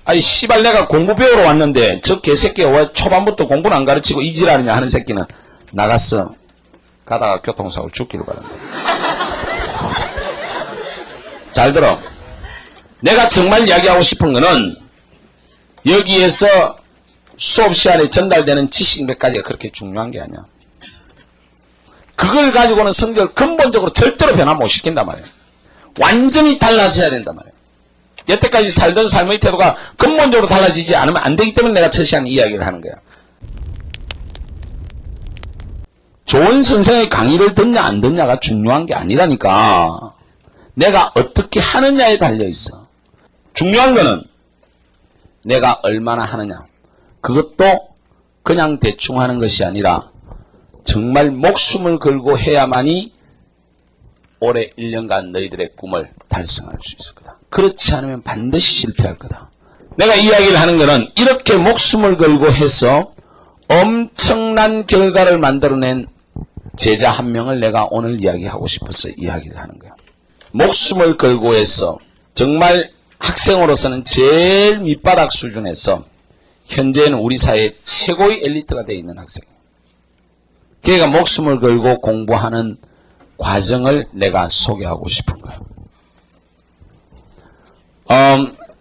아니 씨발 내가 공부 배우러 왔는데 저 개새끼가 왜 초반부터 공부는 안 가르치고 이지랄이냐 하는 새끼는 나갔어. 가다가 교통사고 죽기를 바란다. 잘 들어. 내가 정말 이야기하고 싶은 거는 여기에서 수업 시간에 전달되는 지식 몇 가지가 그렇게 중요한 게 아니야. 그걸 가지고는 성격을 근본적으로 절대로 변화 못 시킨단 말이야. 완전히 달라져야 된단 말이야. 여태까지 살던 삶의 태도가 근본적으로 달라지지 않으면 안 되기 때문에 내가 첫 시간에 이야기를 하는 거야. 좋은 선생의 강의를 듣냐 안 듣냐가 중요한 게 아니라니까. 내가 어떻게 하느냐에 달려있어. 중요한 거는 내가 얼마나 하느냐. 그것도 그냥 대충 하는 것이 아니라 정말 목숨을 걸고 해야만이 올해 1년간 너희들의 꿈을 달성할 수 있을 거다. 그렇지 않으면 반드시 실패할 거다. 내가 이야기를 하는 거는 이렇게 목숨을 걸고 해서 엄청난 결과를 만들어낸 제자 한 명을 내가 오늘 이야기하고 싶어서 이야기를 하는 거야. 목숨을 걸고 해서 정말 학생으로서는 제일 밑바닥 수준에서 현재는 우리 사회의 최고의 엘리트가 되어 있는 학생이에요. 걔가 목숨을 걸고 공부하는 과정을 내가 소개하고 싶은 거예요.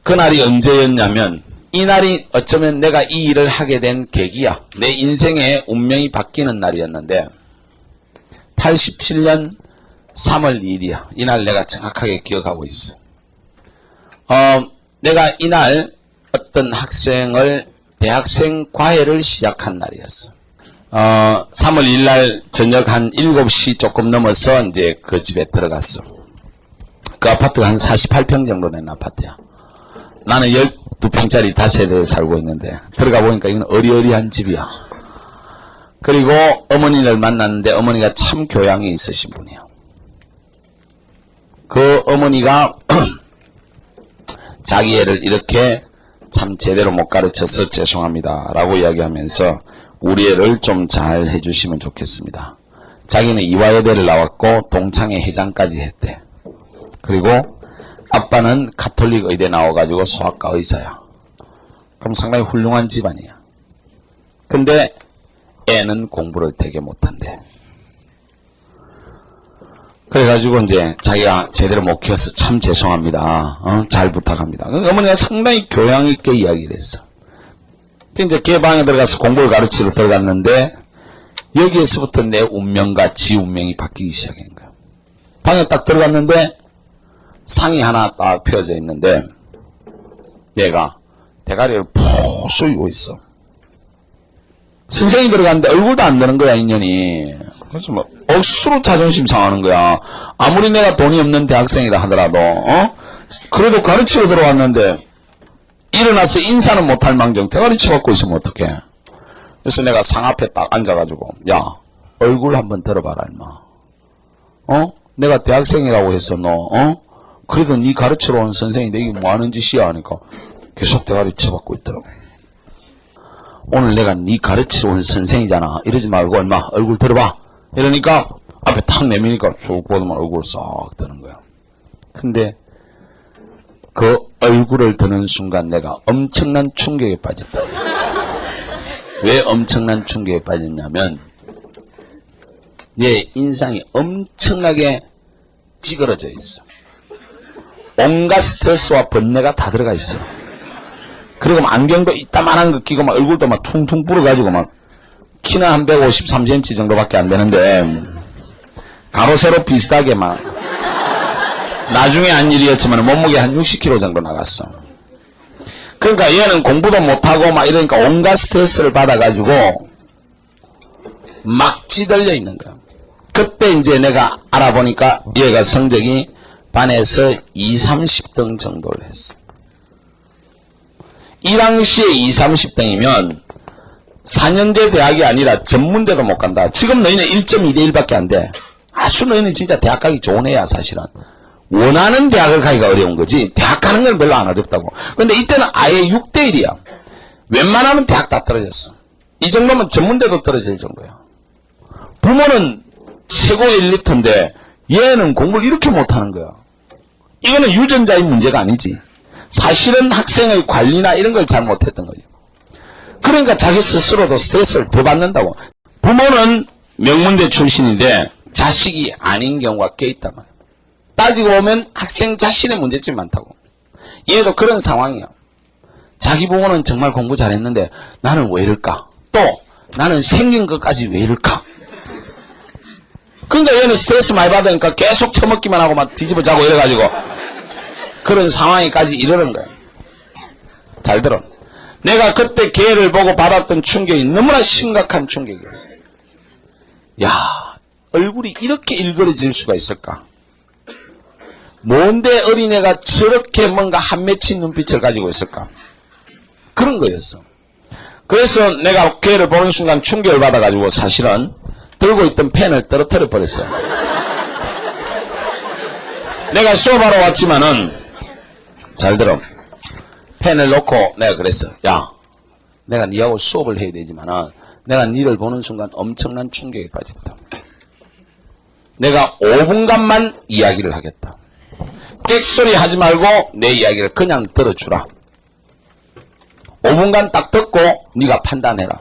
그날이 언제였냐면 이날이 어쩌면 내가 이 일을 하게 된 계기야. 내 인생의 운명이 바뀌는 날이었는데 87년 3월 2일이야. 이날 내가 정확하게 기억하고 있어. 내가 이날 어떤 학생을 대학생 과외를 시작한 날이었어. 3월 2일 날 저녁 한 7시 조금 넘어서 이제 그 집에 들어갔어. 그 아파트가 한 48평 정도 되는 아파트야. 나는 12평짜리 다세대에 살고 있는데 들어가 보니까 이건 어리어리한 집이야. 그리고 어머니를 만났는데 어머니가 참 교양이 있으신 분이야. 그 어머니가 자기 애를 이렇게 참 제대로 못 가르쳐서 죄송합니다 라고 이야기하면서 우리 애를 좀 잘 해주시면 좋겠습니다. 자기는 이화여대를 나왔고 동창회 회장까지 했대. 그리고 아빠는 가톨릭 의대 나와가지고 소아과 의사야. 그럼 상당히 훌륭한 집안이야. 근데 애는 공부를 되게 못한대. 그래가지고 이제 자기가 제대로 못 키워서 참 죄송합니다. 잘 부탁합니다. 어머니가 상당히 교양 있게 이야기를 했어. 이제 걔 방에 들어가서 공부를 가르치러 들어갔는데 여기에서부터 내 운명과 지 운명이 바뀌기 시작한 거야. 방에 딱 들어갔는데 상이 하나 딱 펴져 있는데 얘가 대가리를 푹 쏘이고 있어. 선생님이 들어갔는데 얼굴도 안 되는 거야, 인연이. 그래서 뭐 억수로 자존심 상하는 거야. 아무리 내가 돈이 없는 대학생이라 하더라도 그래도 가르치러 들어왔는데 일어나서 인사는 못할 망정 대가리 쳐갖고 있으면 어떡해. 그래서 내가 상 앞에 딱 앉아가지고 야 얼굴 한번 들어봐라 임마. 내가 대학생이라고 해서 너 그래도 네 가르치러 온 선생인데 이게 뭐하는 짓이야 하니까 계속 대가리 쳐받고 있더라고. 오늘 내가 네 가르치러 온 선생이잖아. 이러지 말고 임마 얼굴 들어봐. 이러니까 앞에 탁 내미니까 쭉 보더만 얼굴 싹 드는 거야. 근데 그 얼굴을 드는 순간 내가 엄청난 충격에 빠졌다. 왜 엄청난 충격에 빠졌냐면 얘 인상이 엄청나게 찌그러져 있어. 온갖 스트레스와 번뇌가 다 들어가 있어. 그리고 막 안경도 이따만한 거 끼고 막 얼굴도 막 퉁퉁 불어가지고 막 키는 한 153cm 정도밖에 안 되는데 가로 세로 비슷하게 막 나중에 한 일이었지만 몸무게 한 60kg 정도 나갔어. 그러니까 얘는 공부도 못하고 막 이러니까 온갖 스트레스를 받아가지고 막 찌들려 있는 거야. 그때 이제 내가 알아보니까 얘가 성적이 반에서 20, 30등 정도를 했어. 이 당시에 20, 30등이면 4년제 대학이 아니라 전문대도 못 간다. 지금 너희는 1.2대 1밖에 안 돼. 아주 너희는 진짜 대학 가기 좋은 애야 사실은. 원하는 대학을 가기가 어려운 거지 대학 가는 건 별로 안 어렵다고. 근데 이때는 아예 6대 1이야. 웬만하면 대학 다 떨어졌어. 이 정도면 전문대도 떨어질 정도야. 부모는 최고 엘리트인데 얘는 공부를 이렇게 못하는 거야. 이거는 유전자의 문제가 아니지. 사실은 학생의 관리나 이런 걸 잘 못했던 거죠. 그러니까 자기 스스로도 스트레스를 더 받는다고. 부모는 명문대 출신인데 자식이 아닌 경우가 꽤 있단 말이에요. 따지고 보면 학생 자신의 문제점이 많다고. 얘도 그런 상황이야. 자기 부모는 정말 공부 잘했는데 나는 왜 이럴까? 또 나는 생긴 것까지 왜 이럴까? 그러니까 얘는 스트레스 많이 받으니까 계속 처먹기만 하고 막 뒤집어 자고 이래가지고 그런 상황에까지 이르는 거야. 잘 들어. 내가 그때 걔를 보고 받았던 충격이 너무나 심각한 충격이었어. 야, 얼굴이 이렇게 일그러질 수가 있을까? 뭔데 어린애가 저렇게 뭔가 한 맺힌 눈빛을 가지고 있을까? 그런 거였어. 그래서 내가 걔를 보는 순간 충격을 받아가지고 사실은 들고 있던 펜을 떨어뜨려 버렸어. 내가 수업하러 왔지만은 잘 들어. 펜을 놓고 내가 그랬어. 야, 내가 니하고 수업을 해야 되지만은 내가 니를 보는 순간 엄청난 충격에 빠졌다. 내가 5분간만 이야기를 하겠다. 객소리 하지 말고 내 이야기를 그냥 들어주라. 5분간 딱 듣고 네가 판단해라.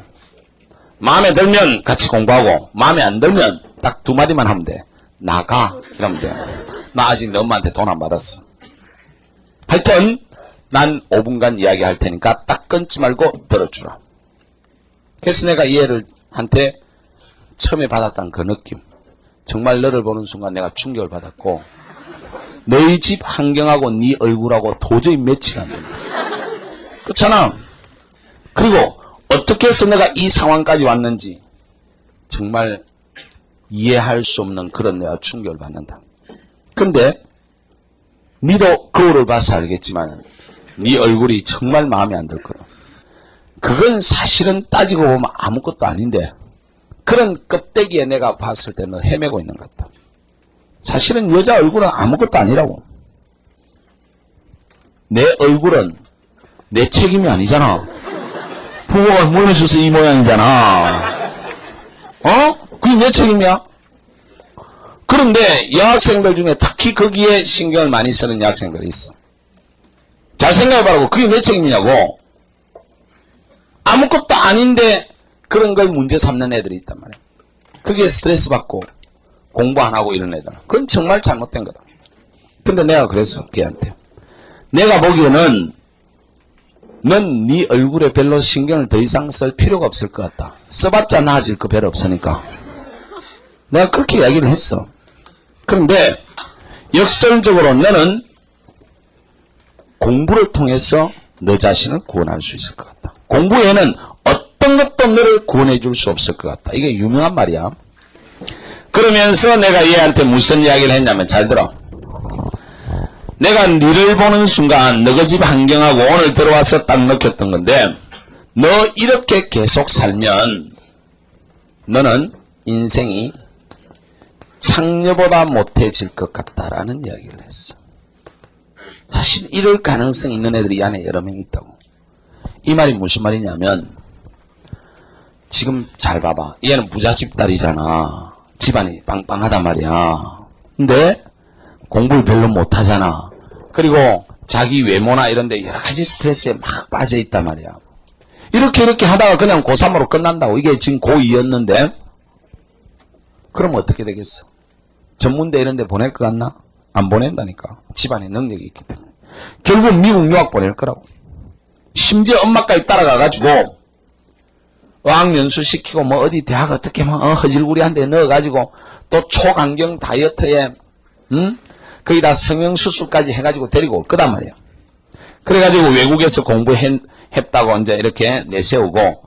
마음에 들면 같이 공부하고 마음에 안 들면 딱 2마디만 하면 돼. 나가 이러면 돼. 나 아직 너 엄마한테 돈 안 받았어. 하여튼 난 5분간 이야기할 테니까 딱 끊지 말고 들어주라. 그래서 내가 이 애를 한테 처음에 받았던 그 느낌, 정말 너를 보는 순간 내가 충격을 받았고 너희 집 환경하고 네 얼굴하고 도저히 매치가 안 된다. 그렇잖아. 그리고 어떻게 해서 내가 이 상황까지 왔는지 정말 이해할 수 없는 그런 내가 충격을 받는다. 근데 니도 거울을 봐서 알겠지만 네 얼굴이 정말 마음에 안 들 거야. 그건 사실은 따지고 보면 아무것도 아닌데 그런 껍데기에 내가 봤을 때는 헤매고 있는 것 같다. 사실은 여자 얼굴은 아무것도 아니라고. 내 얼굴은 내 책임이 아니잖아. 부모가 물려줘서 이 모양이잖아. 그게 내 책임이야. 그런데 여학생들 중에 특히 거기에 신경을 많이 쓰는 여학생들이 있어. 잘 생각해보라고. 그게 내 책임이냐고. 아무것도 아닌데 그런 걸 문제 삼는 애들이 있단 말이야. 그게 스트레스 받고 공부 안 하고 이런 애들. 그건 정말 잘못된 거다. 근데 내가 그랬어. 걔한테. 내가 보기에는 넌 네 얼굴에 별로 신경을 더 이상 쓸 필요가 없을 것 같다. 써봤자 나아질 거 별로 없으니까. 내가 그렇게 이야기를 했어. 그런데 역설적으로 너는 공부를 통해서 너 자신을 구원할 수 있을 것 같다. 공부에는 어떤 것도 너를 구원해 줄 수 없을 것 같다. 이게 유명한 말이야. 그러면서 내가 얘한테 무슨 이야기를 했냐면 잘 들어. 내가 니를 보는 순간 너희 집 환경하고 오늘 들어와서 딱 느꼈던 건데 너 이렇게 계속 살면 너는 인생이 창녀보다 못해질 것 같다라는 이야기를 했어. 사실 이럴 가능성이 있는 애들이 이 안에 여러 명 있다고. 이 말이 무슨 말이냐면 지금 잘 봐봐. 얘는 부잣집 딸이잖아. 집안이 빵빵하단 말이야. 근데 공부를 별로 못하잖아. 그리고 자기 외모나 이런 데 여러 가지 스트레스에 막 빠져 있단 말이야. 이렇게 하다가 그냥 고3으로 끝난다고. 이게 지금 고2였는데 그럼 어떻게 되겠어? 전문대 이런 데 보낼 것 같나? 안 보낸다니까. 집안에 능력이 있기 때문에. 결국 미국 유학 보낼 거라고. 심지어 엄마까지 따라가가지고 어학연수 시키고 뭐 어디 대학 어떻게 막 허질구리한데 넣어가지고 또 초강경 다이어트에 거기다 성형수술까지 해가지고 데리고 올 거단 말이야. 그래가지고 외국에서 공부했다고 이제 이렇게 내세우고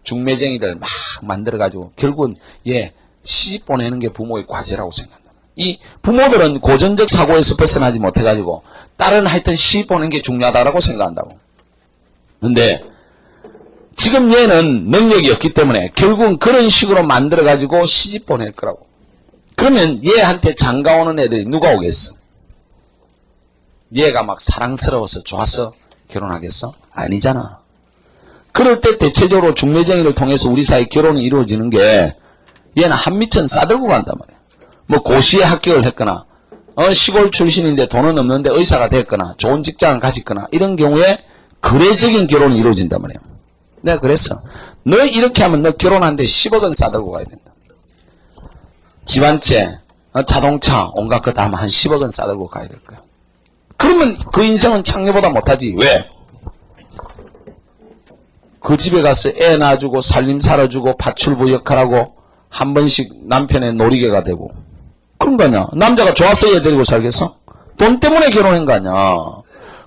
중매쟁이들 막 만들어가지고 결국은 얘 시집 보내는 게 부모의 과제라고 생각한다. 이 부모들은 고전적 사고에서 벗어나지 못해가지고 딸은 하여튼 시집 보내는 게 중요하다고 생각한다고. 근데 지금 얘는 능력이 없기 때문에 결국은 그런 식으로 만들어가지고 시집 보낼 거라고. 그러면 얘한테 장가오는 애들이 누가 오겠어? 얘가 막 사랑스러워서 좋아서 결혼하겠어? 아니잖아. 그럴 때 대체적으로 중매쟁이를 통해서 우리 사이 결혼이 이루어지는 게 얘는 한미천 싸들고 간단 말이야. 뭐 고시에 합격을 했거나 시골 출신인데 돈은 없는데 의사가 됐거나 좋은 직장을 가졌거나 이런 경우에 거래적인 결혼이 이루어진단 말이에요. 내가 그랬어. 너 이렇게 하면 너 결혼하는데 10억은 싸들고 가야 된다. 집 한 채, 자동차, 온갖 것 다 하면 한 10억은 싸들고 가야 될 거야. 그러면 그 인생은 창녀보다 못하지. 왜? 그 집에 가서 애 낳아주고 살림 살아주고 파출부 역할하고 한 번씩 남편의 놀이개가 되고 그런 거 아니야. 남자가 좋아서 얘 데리고 살겠어? 돈 때문에 결혼한 거 아니야.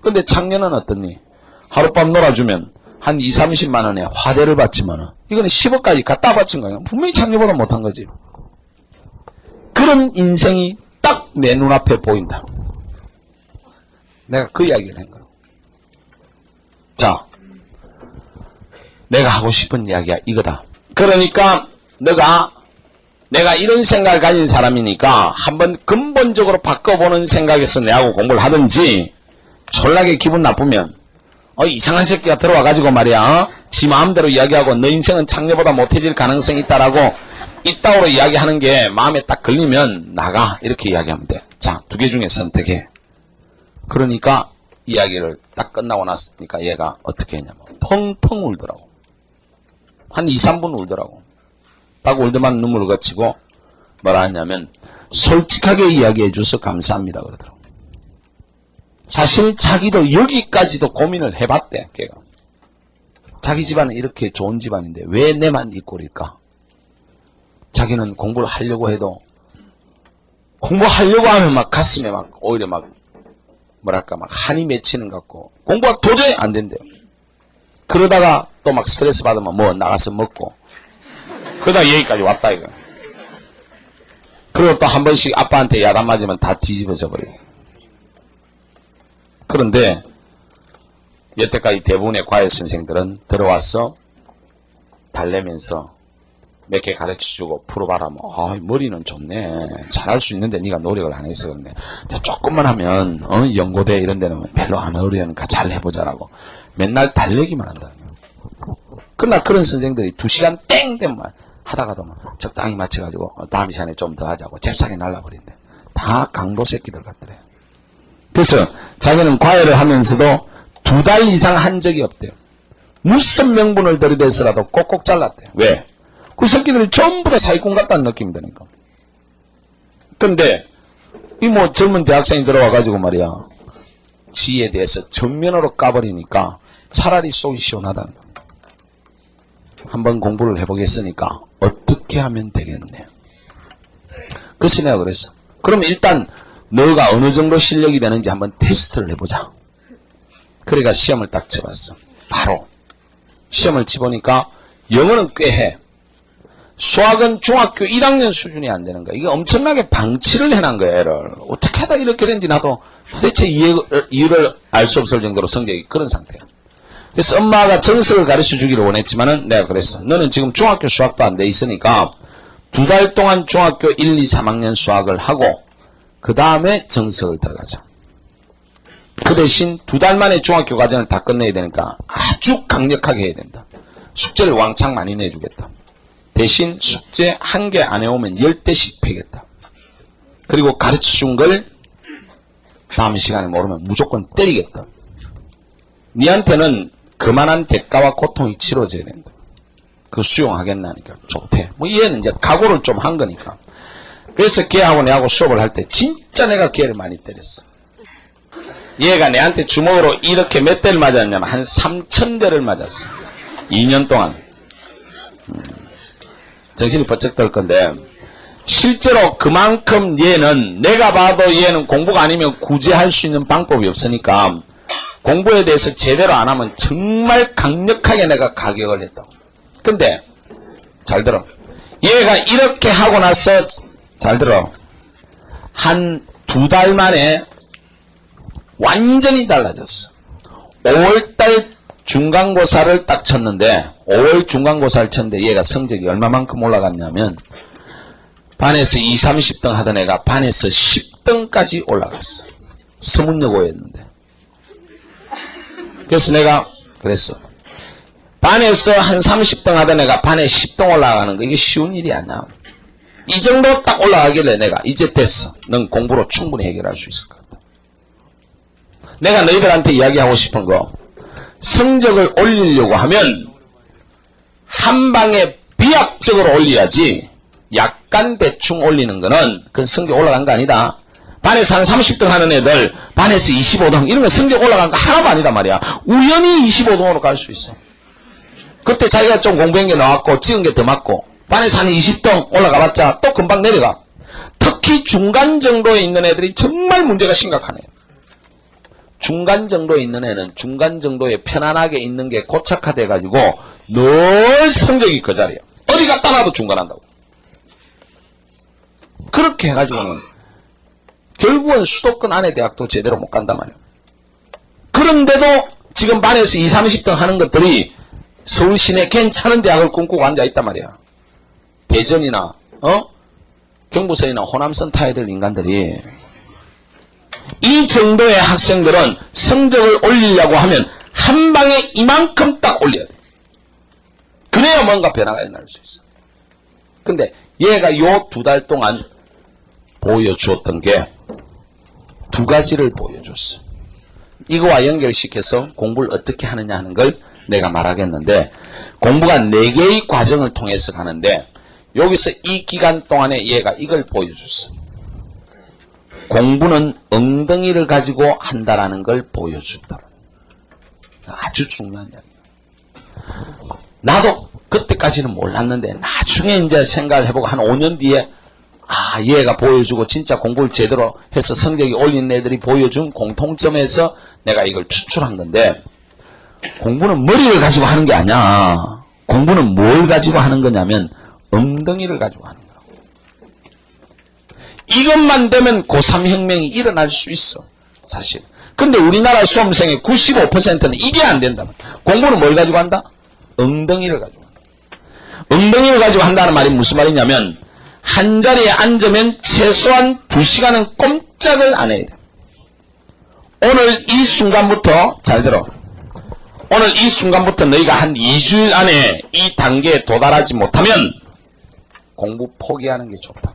근데 창녀는 어떻니? 하룻밤 놀아주면 한 2, 30만 원에 화대를 받지만은 이거는 10억까지 갖다 바친 거야. 분명히 창녀보다 못한 거지. 그런 인생이 딱 내 눈앞에 보인다. 내가 그 이야기를 한 거야. 자, 내가 하고 싶은 이야기가 이거다. 그러니까 내가 이런 생각을 가진 사람이니까 한번 근본적으로 바꿔보는 생각에서 내하고 공부를 하든지 졸라게 기분 나쁘면 이상한 새끼가 들어와가지고 말이야 지 마음대로 이야기하고 너 인생은 창녀보다 못해질 가능성이 있다라고 이따오로 이야기하는 게 마음에 딱 걸리면 나가 이렇게 이야기하면 돼. 자, 2개 중에 선택해. 그러니까 이야기를 딱 끝나고 났으니까 얘가 어떻게 했냐면 펑펑 울더라고. 한 2, 3분 울더라고. 딱 울더만 눈물을 거치고 뭐라 하냐면 솔직하게 이야기해 줘서 감사합니다 그러더라고. 사실 자기도 여기까지도 고민을 해봤대. 걔가 자기 집안은 이렇게 좋은 집안인데 왜 내만 이 꼴일까? 자기는 공부를 하려고 해도 공부하려고 하면 막 가슴에 막 오히려 막 뭐랄까 막 한이 맺히는 것 같고 공부가 도저히 안 된대요. 그러다가 또 막 스트레스 받으면 뭐 나가서 먹고 그러다 여기까지 왔다 이거. 그리고 또 한 번씩 아빠한테 야단 맞으면 다 뒤집어져 버려요. 그런데 여태까지 대부분의 과외 선생들은 들어와서 달래면서 몇 개 가르쳐주고 풀어봐라. 머리는 좋네. 잘할 수 있는데 네가 노력을 안 해서 그런데 자, 조금만 하면 연고대 이런 데는 별로 안 어려우니까 잘 해보자라고 맨날 달래기만 한다는 거예요. 그러나 그런 선생들이 2시간 땡 되면 하다가도 적당히 맞춰가지고 다음 시간에 좀 더 하자고 잽싸게 날라버린대. 다 강도 새끼들 같더래. 그래서 자기는 과외를 하면서도 2달 이상 한 적이 없대요. 무슨 명분을 들이대서라도 꼭꼭 잘랐대요. 왜? 그 새끼들이 전부 다 사기꾼 같다는 느낌이 드니까. 근데 이 젊은 대학생이 들어와가지고 말이야 지에 대해서 정면으로 까버리니까 차라리 속이 시원하다는 거야. 한번 공부를 해보겠으니까 어떻게 하면 되겠네. 그래서 내가 그랬어. 그럼 일단 너가 어느 정도 실력이 되는지 한번 테스트를 해보자. 그러니까 시험을 딱 쳐봤어. 바로 시험을 치보니까 영어는 꽤 해. 수학은 중학교 1학년 수준이 안 되는 거야. 이게 엄청나게 방치를 해놓은 거야, 애를. 어떻게 하다 이렇게 된지 나도 도대체 이유를 알 수 없을 정도로 성적이 그런 상태야. 그래서 엄마가 정석을 가르쳐 주기를 원했지만은 내가 그랬어. 너는 지금 중학교 수학도 안 돼 있으니까 2달 동안 중학교 1, 2, 3학년 수학을 하고 그 다음에 정석을 들어가자. 그 대신 2달 만에 중학교 과정을 다 끝내야 되니까 아주 강력하게 해야 된다. 숙제를 왕창 많이 내주겠다. 대신 숙제 1개 안 해오면 10대씩 패겠다. 그리고 가르쳐준 걸 다음 시간에 모르면 무조건 때리겠다. 니한테는 그만한 대가와 고통이 치러져야 된다. 그거 수용하겠나니까 좋대. 얘는 이제 각오를 좀 한 거니까. 그래서 걔하고 내하고 수업을 할 때 진짜 내가 걔를 많이 때렸어. 얘가 내한테 주먹으로 이렇게 몇 대를 맞았냐면 한 3,000대를 맞았어. 2년 동안. 정신이 번쩍 들 건데 실제로 그만큼 얘는 내가 봐도 얘는 공부가 아니면 구제할 수 있는 방법이 없으니까 공부에 대해서 제대로 안 하면 정말 강력하게 내가 가격을 했다고. 근데 잘 들어. 얘가 이렇게 하고 나서 잘 들어. 한 2달 만에 완전히 달라졌어. 5월달 중간고사를 딱 쳤는데 5월 중간고사를 쳤는데 얘가 성적이 얼마만큼 올라갔냐면 반에서 2, 30등 하던 애가 반에서 10등까지 올라갔어. 서문여고였는데. 그래서 내가 그랬어. 반에서 한 30등 하던 애가 반에 10등 올라가는 거 이게 쉬운 일이 아니야. 이 정도 딱 올라가길래 내가 이제 됐어. 넌 공부로 충분히 해결할 수 있을 것 같다. 내가 너희들한테 이야기하고 싶은 거, 성적을 올리려고 하면 한 방에 비약적으로 올려야지 약간 대충 올리는 거는 그건 성적 올라간 거 아니다. 반에서 한 30등 하는 애들 반에서 25등 이런 거 성적 올라간 거 하나도 아니다 말이야. 우연히 25등으로 갈 수 있어. 그때 자기가 좀 공부한 게 나왔고 찍은 게 더 맞고 반에서 한 20등 올라가봤자 또 금방 내려가. 특히 중간 정도에 있는 애들이 정말 문제가 심각하네. 중간 정도에 있는 애는 중간 정도에 편안하게 있는 게 고착화돼 가지고 늘 성적이 그 자리야. 어디 갔다 놔도 중간한다고. 그렇게 해가지고는 결국은 수도권 안에 대학도 제대로 못 간단 말이야. 그런데도 지금 반에서 20, 30등 하는 것들이 서울 시내 괜찮은 대학을 꿈꾸고 앉아있단 말이야. 대전이나 경부선이나 호남선 타야 될 인간들이 이 정도의 학생들은 성적을 올리려고 하면 한 방에 이만큼 딱 올려야 돼. 그래야 뭔가 변화가 일어날 수 있어. 근데 얘가 요 2달 동안 보여주었던 게 2가지를 보여줬어. 이거와 연결시켜서 공부를 어떻게 하느냐 하는 걸 내가 말하겠는데, 공부가 4개의 과정을 통해서 가는데 여기서 이 기간 동안에 얘가 이걸 보여줬어. 공부는 엉덩이를 가지고 한다라는 걸 보여준다. 아주 중요한 이야기야. 나도 그때까지는 몰랐는데 나중에 이제 생각을 해보고 한 5년 뒤에 얘가 보여주고 진짜 공부를 제대로 해서 성적이 올린 애들이 보여준 공통점에서 내가 이걸 추출한 건데, 공부는 머리를 가지고 하는 게 아니야. 공부는 뭘 가지고 하는 거냐면 엉덩이를 가지고 하는 거야. 이것만 되면 고3 혁명이 일어날 수 있어, 사실. 근데 우리나라 수험생의 95%는 이게 안 된다. 공부는 뭘 가지고 한다? 엉덩이를 가지고 한다. 엉덩이를 가지고 한다는 말이 무슨 말이냐면, 한 자리에 앉으면 최소한 2시간은 꼼짝을 안 해야 돼. 오늘 이 순간부터, 잘 들어. 오늘 이 순간부터 너희가 한 2주일 안에 이 단계에 도달하지 못하면 공부 포기하는 게 좋다.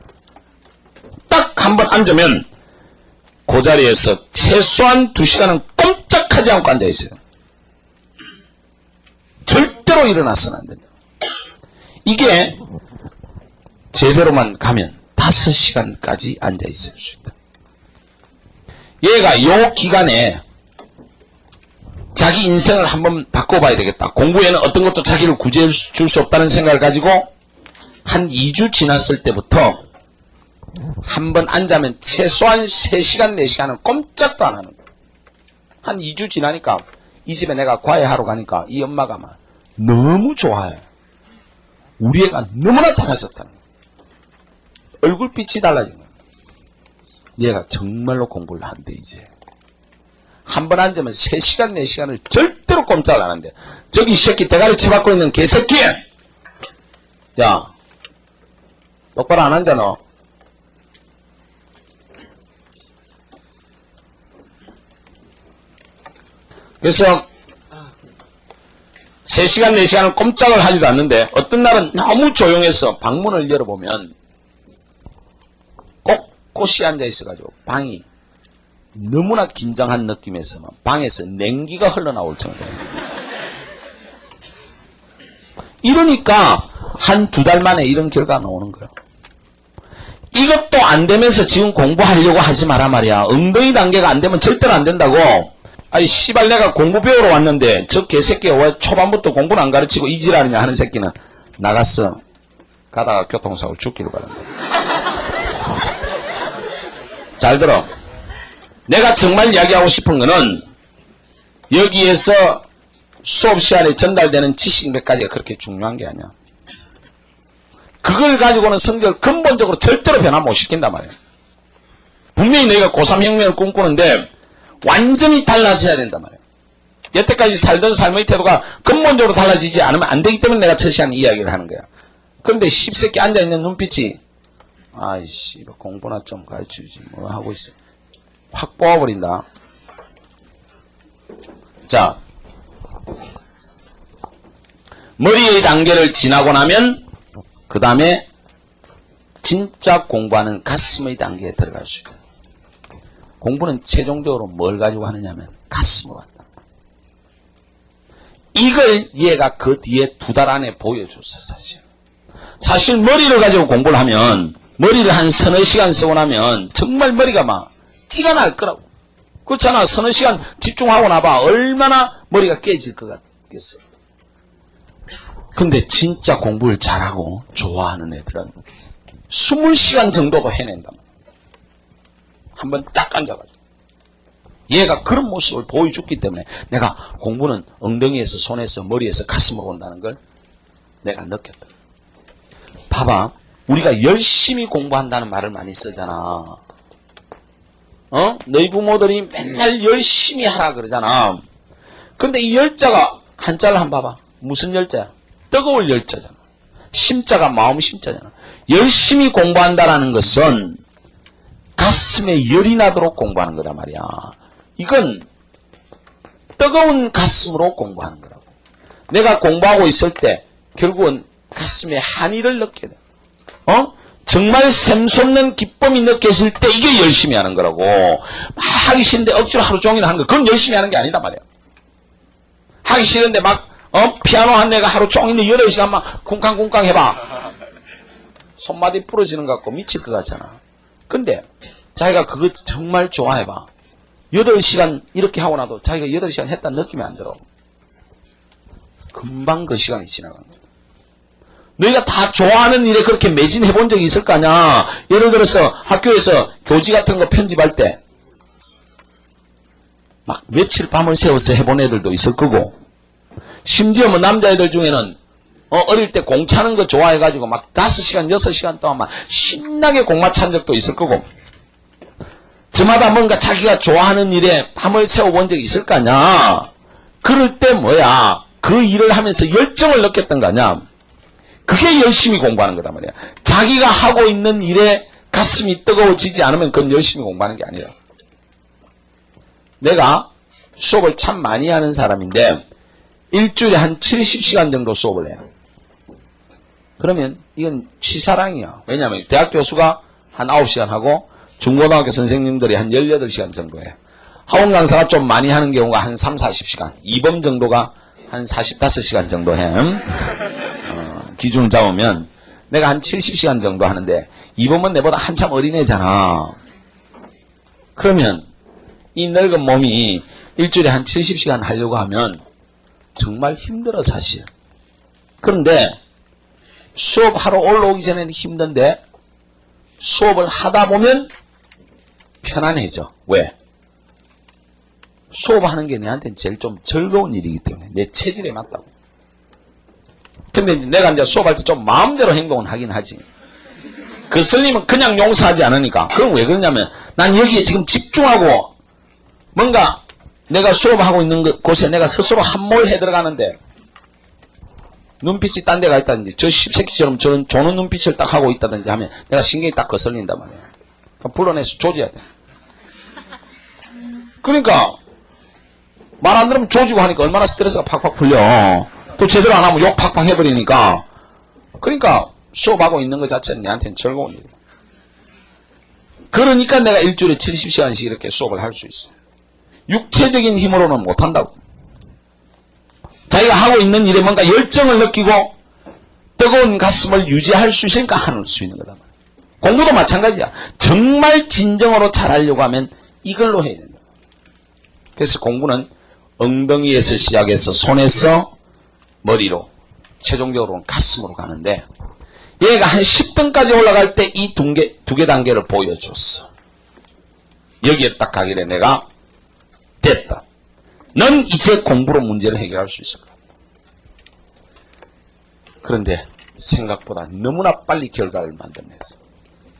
딱 한 번 앉으면 그 자리에서 최소한 2시간은 꼼짝하지 않고 앉아있어요. 절대로 일어나서는 안 된다. 이게 제대로만 가면 5시간까지 앉아있을 수 있다. 얘가 요 기간에 자기 인생을 한번 바꿔봐야 되겠다. 공부에는 어떤 것도 자기를 구제해 줄 수 없다는 생각을 가지고 한 2주 지났을 때부터 한 번 앉으면 최소한 3시간, 4시간은 꼼짝도 안 하는 거야. 한 2주 지나니까 이 집에 내가 과외하러 가니까 이 엄마가 막 너무 좋아해. 우리 애가 너무나 달라졌다는 거야. 얼굴빛이 달라진 거야. 얘가 정말로 공부를 한대. 이제 한 번 앉으면 3시간, 4시간을 절대로 꼼짝 안 하는데, 저기 이 새끼 대가리 쳐박고 있는 개새끼! 야, 똑바로 안 앉아 너. 그래서 3시간, 4시간은 꼼짝을 하지도 않는데, 어떤 날은 너무 조용해서 방문을 열어보면 꼿꼿이 앉아있어가지고 방이 너무나 긴장한 느낌에서 방에서 냉기가 흘러나올 정도예요. 이러니까 한 2달 만에 이런 결과가 나오는 거예요. 이것도 안 되면서 지금 공부하려고 하지 마라 말이야. 엉덩이 단계가 안 되면 절대로 안 된다고. 아니 씨발 내가 공부 배우러 왔는데 저 개새끼가 왜 초반부터 공부는 안 가르치고 이 지랄이냐 하는 새끼는 나갔어. 가다가 교통사고 죽기를 바란다. 잘 들어. 내가 정말 이야기하고 싶은 거는 여기에서 수업 시간에 전달되는 지식 몇 가지가 그렇게 중요한 게 아니야. 그걸 가지고는 성적을 근본적으로 절대로 변화 못 시킨단 말이야. 분명히 너희가 고3 혁명을 꿈꾸는데 완전히 달라져야 된단 말이야. 여태까지 살던 삶의 태도가 근본적으로 달라지지 않으면 안 되기 때문에 내가 첫 시간 이야기를 하는 거야. 그런데 씹새끼 앉아있는 눈빛이 아이씨 공부나 좀 가르쳐주지 뭐 하고 있어. 확 뽑아버린다. 자, 머리의 단계를 지나고 나면 그 다음에 진짜 공부하는 가슴의 단계에 들어갈 수 있다. 공부는 최종적으로 뭘 가지고 하느냐면 가슴으로 한다. 이걸 얘가 그 뒤에 2달 안에 보여줬어, 사실. 사실 머리를 가지고 공부를 하면, 머리를 한 서너 시간 쓰고 나면 정말 머리가 막 찌가 날 거라고. 그렇잖아. 서너 시간 집중하고 나봐. 얼마나 머리가 깨질 것 같겠어. 근데 진짜 공부를 잘하고 좋아하는 애들은 20시간 정도도 해낸다. 한번 딱 앉아가지고. 얘가 그런 모습을 보여줬기 때문에 내가 공부는 엉덩이에서 손에서 머리에서 가슴으로 온다는 걸 내가 느꼈다. 봐봐. 우리가 열심히 공부한다는 말을 많이 쓰잖아. 너희 부모들이 맨날 열심히 하라 그러잖아. 근데 이 열자가 한자를 한번 봐봐. 무슨 열자야? 뜨거울 열자잖아. 심자가 마음 심자잖아. 열심히 공부한다라는 것은 가슴에 열이 나도록 공부하는 거란 말이야. 이건 뜨거운 가슴으로 공부하는 거라고. 내가 공부하고 있을 때 결국은 가슴에 한이를 느껴야 돼. 정말 샘솟는 기쁨이 느껴질 때 이게 열심히 하는 거라고. 막 하기 싫은데 억지로 하루 종일 하는 거. 그건 열심히 하는 게 아니다 말이야. 하기 싫은데 막 피아노 한 애가 하루 종일 8시간 막 쿵쾅쿵쾅 해봐. 손마디 부러지는 것 같고 미칠 것 같잖아. 근데 자기가 그거 정말 좋아해봐. 8시간 이렇게 하고 나도 자기가 8시간 했다는 느낌이 안 들어. 금방 그 시간이 지나간 거야. 너희가 다 좋아하는 일에 그렇게 매진해 본 적이 있을 거 아니야. 예를 들어서 학교에서 교지 같은 거 편집할 때 막 며칠 밤을 새워서 해본 애들도 있을 거고, 심지어 뭐 남자애들 중에는 어릴 때 공 차는 거 좋아해가지고 막 5시간, 6시간 동안 막 신나게 공마 찬 적도 있을 거고, 저마다 뭔가 자기가 좋아하는 일에 밤을 새워본 적이 있을 거 아니야. 그럴 때 뭐야, 그 일을 하면서 열정을 느꼈던 거 아니야. 그게 열심히 공부하는 거단 말이야. 자기가 하고 있는 일에 가슴이 뜨거워지지 않으면 그건 열심히 공부하는 게 아니라. 내가 수업을 참 많이 하는 사람인데 일주일에 한 70시간 정도 수업을 해요. 그러면 이건 취사랑이야. 왜냐하면 대학 교수가 한 9시간 하고 중고등학교 선생님들이 한 18시간 정도 해요. 학원 강사가 좀 많이 하는 경우가 한 3, 40시간. 2번 정도가 한 45시간 정도 해. 기준을 잡으면 내가 한 70시간 정도 하는데 2번은 내보다 한참 어린애잖아. 그러면 이 늙은 몸이 일주일에 한 70시간 하려고 하면 정말 힘들어 사실. 그런데 수업하러 올라오기 전에는 힘든데 수업을 하다 보면 편안해져. 왜? 수업하는 게 내한테는 제일 좀 즐거운 일이기 때문에 내 체질에 맞다고. 근데 내가 이제 수업할 때 좀 마음대로 행동은 하긴 하지. 그 스님은 그냥 용서하지 않으니까. 그건 왜 그러냐면 난 여기에 지금 집중하고 뭔가 내가 수업하고 있는 곳에 내가 스스로 함몰 해 들어가는데 눈빛이 딴 데가 있다든지 저 십새끼처럼 저런 조는 눈빛을 딱 하고 있다든지 하면 내가 신경이 딱 거슬린단 말이야. 그러니까 불러내서 조져야 돼. 그러니까 말 안 들으면 조지고 하니까 얼마나 스트레스가 팍팍 풀려. 또 제대로 안 하면 욕 팍팍 해버리니까. 그러니까 수업하고 있는 것 자체는 내한테는 즐거운 일이야. 그러니까 내가 일주일에 70시간씩 이렇게 수업을 할 수 있어. 육체적인 힘으로는 못한다고. 자기가 하고 있는 일에 뭔가 열정을 느끼고 뜨거운 가슴을 유지할 수 있으니까 할 수 있는 거다. 공부도 마찬가지야. 정말 진정으로 잘하려고 하면 이걸로 해야 된다. 그래서 공부는 엉덩이에서 시작해서 손에서 머리로 최종적으로는 가슴으로 가는데 얘가 한 10등까지 올라갈 때 이 두 개 단계를 보여줬어. 여기에 딱 가길래 내가 됐다. 넌 이제 공부로 문제를 해결할 수 있을 거야. 그런데 생각보다 너무나 빨리 결과를 만들어냈어.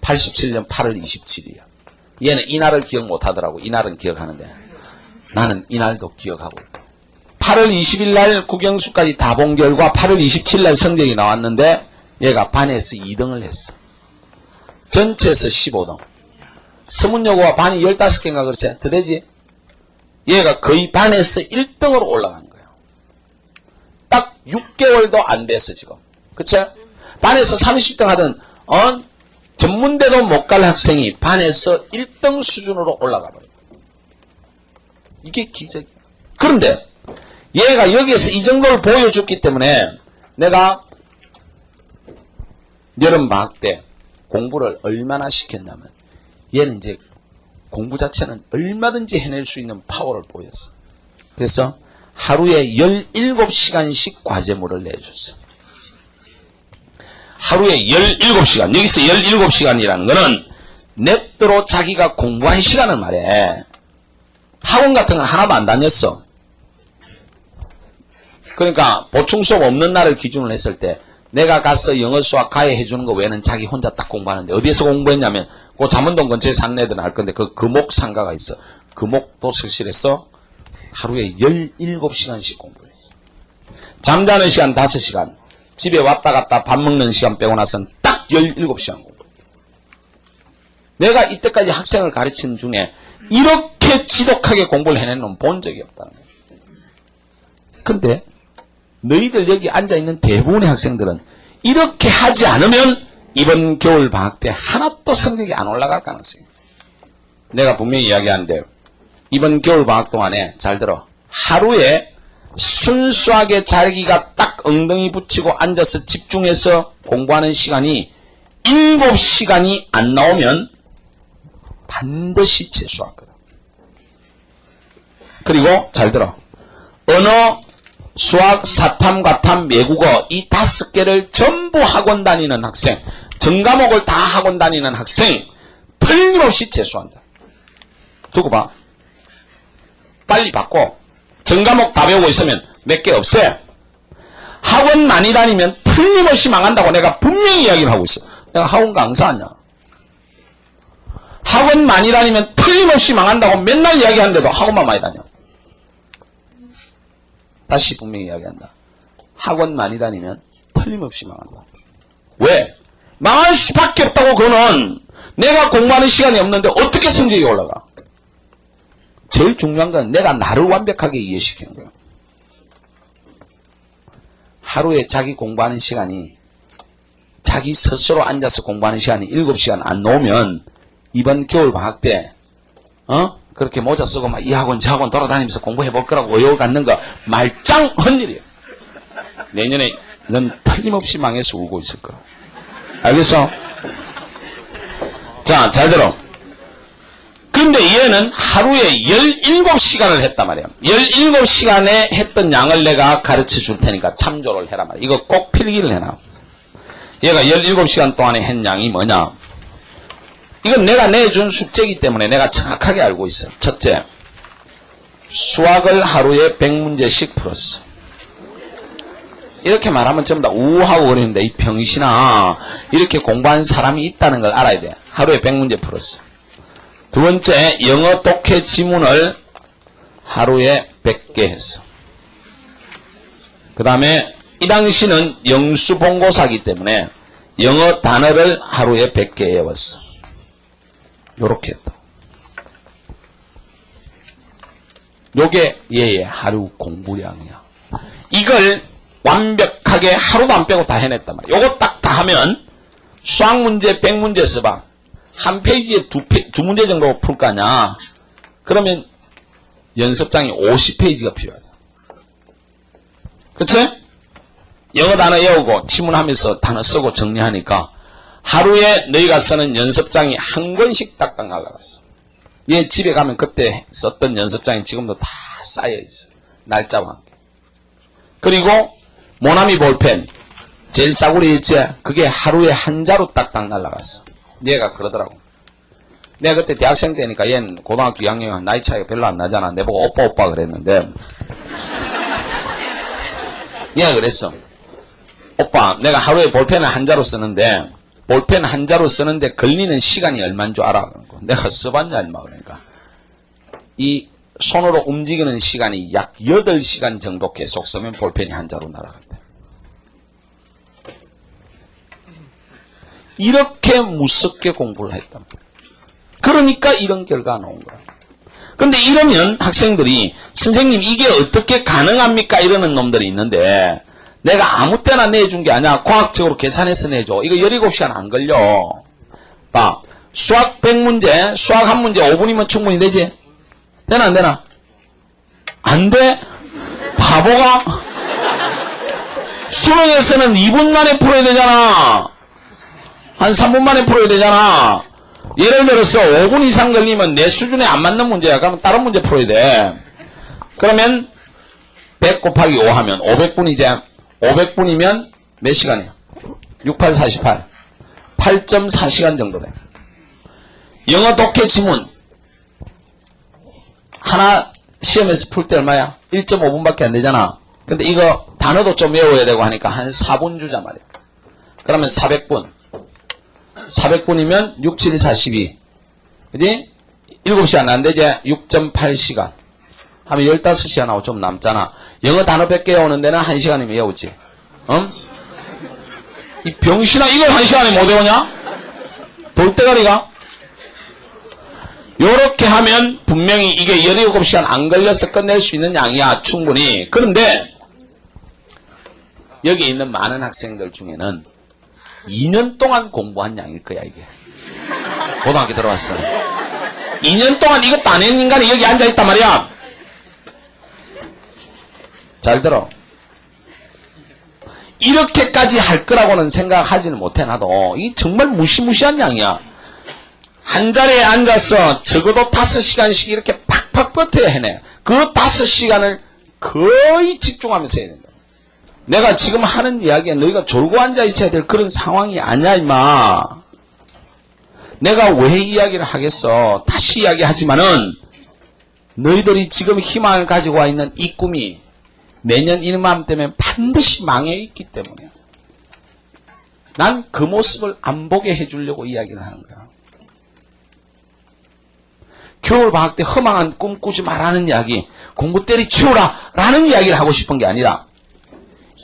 87년 8월 27일이야. 얘는 이날을 기억 못하더라고. 이날은 기억하는데 나는 이날도 기억하고 있다. 8월 20일 날 국영수까지 다 본 결과 8월 27일 날 성적이 나왔는데 얘가 반에서 2등을 했어. 전체에서 15등. 서문여고가 반이 15개인가 그렇지? 더 되지? 얘가 거의 반에서 1등으로 올라간 거야. 딱 6개월도 안 됐어 지금. 그치? 반에서 30등 하던 전문대도 못 갈 학생이 반에서 1등 수준으로 올라가 버려요. 이게 기적이야. 그런데 얘가 여기에서 이 정도를 보여줬기 때문에 내가 여름방학 때 공부를 얼마나 시켰냐면 얘는 이제 공부 자체는 얼마든지 해낼 수 있는 파워를 보였어. 그래서 하루에 17시간씩 과제물을 내줬어. 하루에 17시간. 여기서 17시간이라는 거는 넷도로 자기가 공부한 시간을 말해. 학원 같은 건 하나도 안 다녔어. 그러니까 보충 수업 없는 날을 기준으로 했을 때 내가 가서 영어 수학 가해 해주는 거 외에는 자기 혼자 딱 공부하는데 어디에서 공부했냐면 그 잠원동 근처에 사는 애들은 알 건데 그 금옥 상가가 있어. 금옥 도서실에서 하루에 17시간씩 공부를 했어. 잠자는 시간 5시간. 집에 왔다 갔다 밥 먹는 시간 빼고 나서는 딱 17시간 공부. 내가 이때까지 학생을 가르치는 중에 이렇게 지독하게 공부를 해내는 놈 본 적이 없다는 거야. 근데 너희들 여기 앉아있는 대부분의 학생들은 이렇게 하지 않으면 이번 겨울 방학 때 하나도 성적이 안 올라갈 가능성이 있어요. 내가 분명히 이야기하는데 이번 겨울 방학 동안에 잘 들어. 하루에 순수하게 자기가 딱 엉덩이 붙이고 앉아서 집중해서 공부하는 시간이 7시간이 안 나오면 반드시 재수할 거다. 그리고 잘 들어. 언어, 수학, 사탐, 과탐, 외국어 이 5개를 전부 학원 다니는 학생, 전과목을 다 학원 다니는 학생 틀림없이 재수한다. 두고 봐. 빨리 바꿔. 전과목 다 배우고 있으면 몇 개 없애. 학원 많이 다니면 틀림없이 망한다고 내가 분명히 이야기를 하고 있어. 내가 학원 강사하냐. 학원 많이 다니면 틀림없이 망한다고 맨날 이야기하는데도 학원만 많이 다녀. 다시 분명히 이야기한다. 학원 많이 다니면 틀림없이 망한다. 왜? 망할 수밖에 없다고. 그거는 내가 공부하는 시간이 없는데 어떻게 성적이 올라가? 제일 중요한 건 내가 나를 완벽하게 이해시키는 거예요. 하루에 자기 공부하는 시간이 자기 스스로 앉아서 공부하는 시간이 7시간 안 나오면 이번 겨울 방학 때 그렇게 모자 쓰고 막 이 학원 저 학원 돌아다니면서 공부해볼 거라고 의욕을 갖는 거 말짱 헛일이에요. 내년에 넌 틀림없이 망해서 울고 있을 거야. 알겠어? 자, 잘 들어. 근데 얘는 하루에 17시간을 했단 말이야. 17시간에 했던 양을 내가 가르쳐 줄 테니까 참조를 해라 말이야. 이거 꼭 필기를 해놔. 얘가 17시간 동안에 한 양이 뭐냐? 이건 내가 내준 숙제이기 때문에 내가 정확하게 알고 있어. 첫째, 수학을 하루에 100문제씩 풀었어. 이렇게 말하면 전부 다 우하고 그랬는데 이 병신아, 이렇게 공부한 사람이 있다는 걸 알아야 돼. 하루에 100문제 풀었어. 두 번째, 영어 독해 지문을 하루에 100개 했어. 그 다음에 이 당시는 영수본고사기 때문에 영어 단어를 하루에 100개 외웠어. 요렇게 했다. 요게 얘의 하루 공부량이야. 이걸 완벽하게 하루도 안 빼고 다 해냈단 말이야. 요거 딱 다 하면 수학 문제 100문제 써봐. 한 페이지에 두 문제 정도 풀 거 아냐. 그러면 연습장이 50페이지가 필요하다. 그치? 영어 단어 외우고 지문하면서 단어 쓰고 정리하니까 하루에 너희가 쓰는 연습장이 한 권씩 딱딱 날라갔어. 얘 집에 가면 그때 썼던 연습장이 지금도 다 쌓여있어. 날짜와 함께. 그리고 모나미 볼펜 제일 싸구려 있지? 그게 하루에 한 자루 딱딱 날라갔어. 얘가 그러더라고. 내가 그때 대학생 때니까 얘는 고등학교 2학년 나이 차이가 별로 안 나잖아. 내보고 오빠 그랬는데 얘가 그랬어. 오빠, 내가 하루에 볼펜을 한 자루 쓰는데 볼펜 한 자루 쓰는데 걸리는 시간이 얼마인 줄 알아? 내가 써봤냐 임마. 그러니까 이 손으로 움직이는 시간이 약 8시간 정도 계속 쓰면 볼펜이 한 자루 날아간대. 이렇게 무섭게 공부를 했단 말이야. 그러니까 이런 결과가 나온 거야. 근데 이러면 학생들이 선생님 이게 어떻게 가능합니까? 이러는 놈들이 있는데 내가 아무 때나 내준 게 아니야. 과학적으로 계산해서 내줘. 이거 17시간 안 걸려. 봐. 수학 100문제, 수학 한 문제 5분이면 충분히 되지? 되나 안 되나? 안 돼? 바보가? 수능에서는 2분 만에 풀어야 되잖아. 한 3분 만에 풀어야 되잖아. 예를 들어서 5분 이상 걸리면 내 수준에 안 맞는 문제야. 그러면 다른 문제 풀어야 돼. 그러면 100 곱하기 5 하면 500분이지. 500분이면 몇 시간이야? 68, 48. 8.4시간 정도 돼. 영어 독해 지문 하나 시험에서 풀 때 얼마야? 1.5분밖에 안 되잖아. 근데 이거 단어도 좀 외워야 되고 하니까 한 4분 주자 말이야. 그러면 400분. 400분이면 6, 7, 2, 42. 그지? 7시간 안 되지? 6.8시간. 하면 15시간 하고 좀 남잖아. 영어 단어 100개 외우는 데는 1시간이면 외우지. 응? 이 병신아, 이걸 1시간에 못 외우냐? 돌대가리가? 요렇게 하면 분명히 이게 17시간 안 걸려서 끝낼 수 있는 양이야. 충분히. 그런데 여기 있는 많은 학생들 중에는 2년 동안 공부한 양일 거야, 이게. 고등학교 들어왔어. 2년 동안 이것도 안 했는 인간이 여기 앉아있단 말이야. 잘 들어. 이렇게까지 할 거라고는 생각하지는 못해, 나도. 이게 정말 무시무시한 양이야. 한 자리에 앉아서 적어도 5시간씩 이렇게 팍팍 버텨야 해내. 그 5시간을 거의 집중하면서 해야 된다. 내가 지금 하는 이야기가 너희가 졸고 앉아 있어야 될 그런 상황이 아니야, 임마. 내가 왜 이야기를 하겠어? 다시 이야기하지만은 너희들이 지금 희망을 가지고 와 있는 이 꿈이 내년 이맘때면 반드시 망해 있기 때문에 난 그 모습을 안 보게 해주려고 이야기를 하는 거야. 겨울방학 때 허망한 꿈 꾸지 말라는 이야기, 공부 때리치우라 라는 이야기를 하고 싶은 게 아니라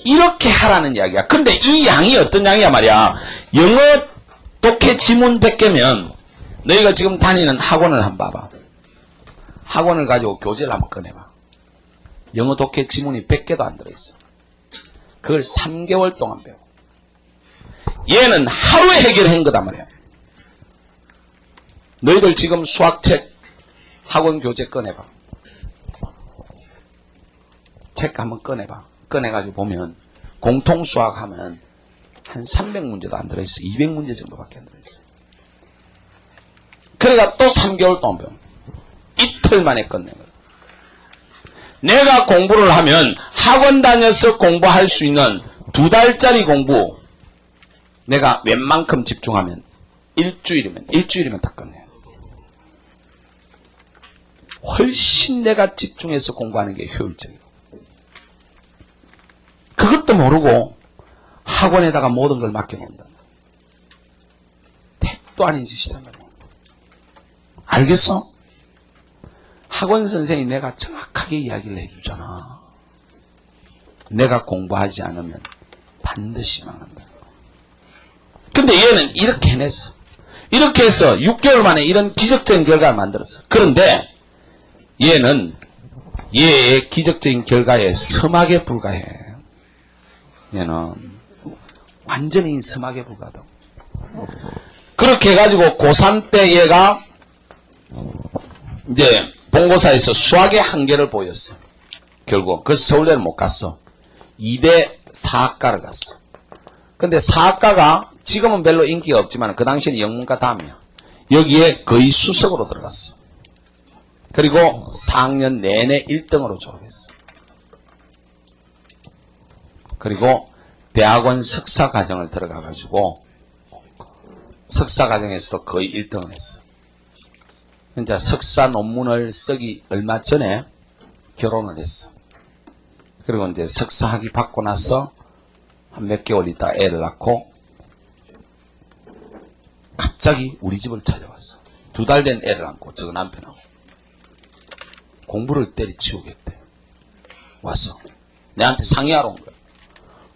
이렇게 하라는 이야기야. 근데 이 양이 어떤 양이야 말이야. 영어 독해 지문 100개면 너희가 지금 다니는 학원을 한번 봐봐. 학원을 가지고 교재를 한번 꺼내봐. 영어 독해 지문이 100개도 안 들어있어. 그걸 3개월 동안 배워. 얘는 하루에 해결한 거단 말이야. 너희들 지금 수학책 학원 교재 꺼내봐. 책 한번 꺼내봐. 꺼내가지고 보면 공통 수학 하면 한 300문제도 안 들어있어. 200문제 정도밖에 안 들어있어. 그러니까 또 3개월 동안 배워. 이틀 만에 끝낸 거야. 내가 공부를 하면 학원 다녀서 공부할 수 있는 2달짜리 공부 내가 웬만큼 집중하면 일주일이면 다 끝내요. 훨씬 내가 집중해서 공부하는 게 효율적이고. 그것도 모르고 학원에다가 모든 걸 맡겨놓는다. 택도 아닌 짓이란 말이야. 알겠어? 학원 선생이 내가 정확하게 이야기를 해주잖아. 내가 공부하지 않으면 반드시 망한다. 근데 얘는 이렇게 해냈어. 이렇게 해서 6개월 만에 이런 기적적인 결과를 만들었어. 그런데 얘는 얘의 기적적인 결과에 서막에 불과해. 얘는 완전히 서막에 불과하다고. 그렇게 해가지고 고3 때 얘가 이제 본고사에서 수학의 한계를 보였어. 결국 그래서 서울대를 못 갔어. 2대 사학과를 갔어. 근데 사학과가 지금은 별로 인기가 없지만 그 당시에는 영문과 다음이야. 여기에 거의 수석으로 들어갔어. 그리고 4학년 내내 1등으로 졸업했어. 그리고 대학원 석사과정을 들어가가지고 석사과정에서도 거의 1등을 했어. 이제 석사 논문을 쓰기 얼마 전에 결혼을 했어. 그리고 이제 석사학위 받고 나서 한 몇 개월 있다 애를 낳고 갑자기 우리 집을 찾아왔어. 2달 된 애를 안고 저 남편하고 공부를 때리치우겠대. 와서 내한테 상의하러 온 거야.